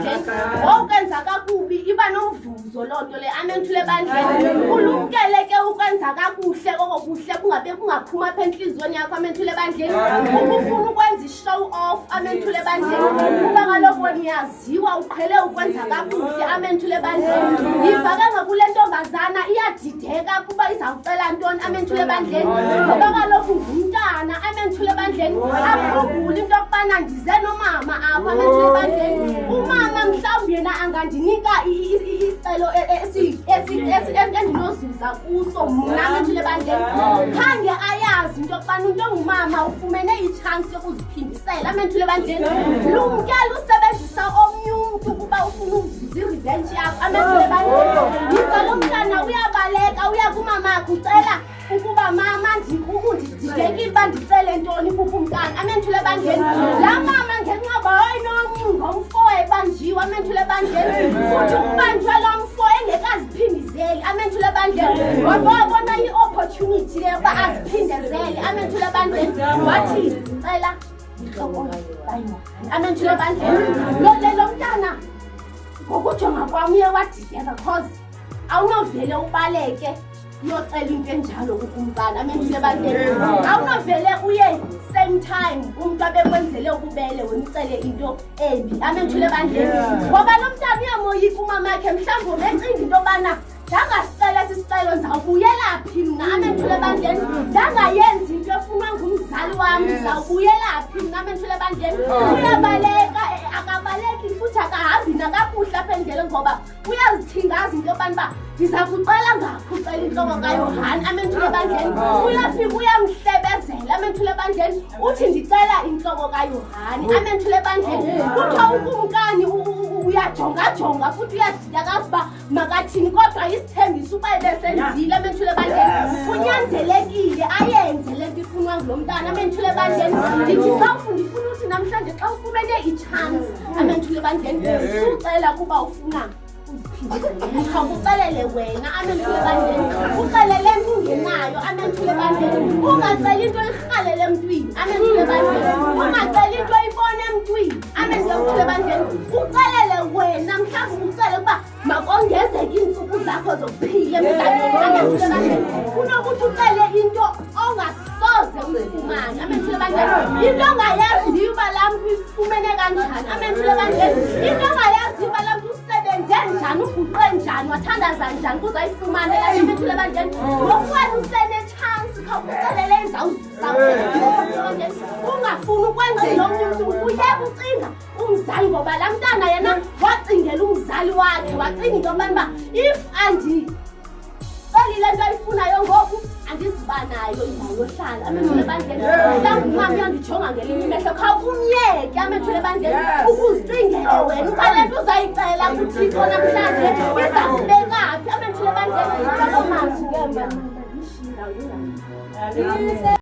bandleni okwenza kakubi iba nomvuzo lonto le amen thule bandleni ulumkele ke ukwenza kakuhle kokuhle kungabe kungaphuma apha enhlizweni yakho amen thule bandleni ukufuna ukwenza i-show off amen thule bandleni kuba kaloku niyaziwa uqhele ukwenza kakuhle amen thule bandleni ivake ngakule ntombazana iyadideka kuba izawucela ntoni amen thule bandleni ngoba kaloku ngumntana amen thule bandleni akhumbule into yokubana ndize nomama apha amen thule bandleni umama mhlawumbi yena angandinika isicelo endinozuza kuso mna amen thule bandleni khange ayazi into yokubana into ongumama ufumene i-chance yokuziphindisela amen thule bandleni lumkela usebenzisa omnye umntu kuba ufuna ukuzuza i-revenge yakho amen thule bandleni yiva lo mntana uyabaleka uya kumamakhe ucela ukuba mama ndididekile uba ndicele ntoni kupha umntana amen thule bandleni laa mama ngenxaba hayi ngomfo ebanjiwe amen thule bandleni futhi ukubanjwe lo mfo engekaziphindizeli amen thule bandleni ngoba wabona i-opportunity le uba aziphindezele amen thule bandleni wathi cela intloko amen thule bandleni lo mntana ngokujonga kwam uye wadideka cause awunovele ubaleke uyocela into enjalo kukumntana amen thule bandleni awunovele uye same time umuntu abekwenzele ububele wemcele into embi amen thule bandleni ngoba lo mntana uyamoyika umamakhe mhlawumbi ubecinga into yobana ndangasicela sisicelo ndizawubuyela phi mna amen thule bandleni ndangayenzi into efunwa ngumzali wam ndizawubuyela phi mna amen thule bandleni uyabaleka akabaleki futhi akahambi nakakuhle apha endleleni ngoba uyazithingaza into yobana uba ndiza kucela ngaphi ucela intloko kayohani amen thule bandleni uyafika uyamhlebezela amen thule bandleni uthi ndicela intloko kayohani amen thule bandleni kuthiwa ukumkani uyajongajonga futhi uyadidakazi uba makathini kodwa isithembiso uba ebesenzile amen thule bandleni kunyanzelekile ayenze le nto ifunwa ngulo mntana amen thule bandleni ndithi xa ndifuna uthi namhlanje xa ufumene i-chance amen thule bandleni sucela kuba ufuna uxelele wena amen thule bandleni uxelele nto ungenayo amen thule bandleni ungaceli into irhalele emntwini amen thule bandleni ungaceli into oyibone emntwini amen thule bandleni uxelele wena mhlawumbi ucele ukuba makongezeke iintsuku zakho zokuphila emntaneni amen thule bandleni kunokuthi ucele into ongasoze uyifumane amen thule bandleni into ongayaziyo uba laa mntu ifumene kanjani amen thule bandleni into ongayaziyo uba laa mntu usebenze njani uguqe njani wathandaza njani kuzayifumane laa amen thule bandleni ngokwena usenechance khawucelele izawuzuza ungafuni ukwenzela omnye umntu uyeka ucinga umzali ngoba laa mntana yena wacingela umzali wakhe wacinga into yobana uba if celile nto ayifunayo ngoku andiziba nayo indawo yohlala amen thule bandleni mhlawumbi umama uyandijonga ngelinye imehlo khawumyeke amen thule bandleni ukuzicingele wena ukale nto uzayicela kuthixo namhlanje iza kubekaphi amen thule bandleni ngalo mazwi ke mama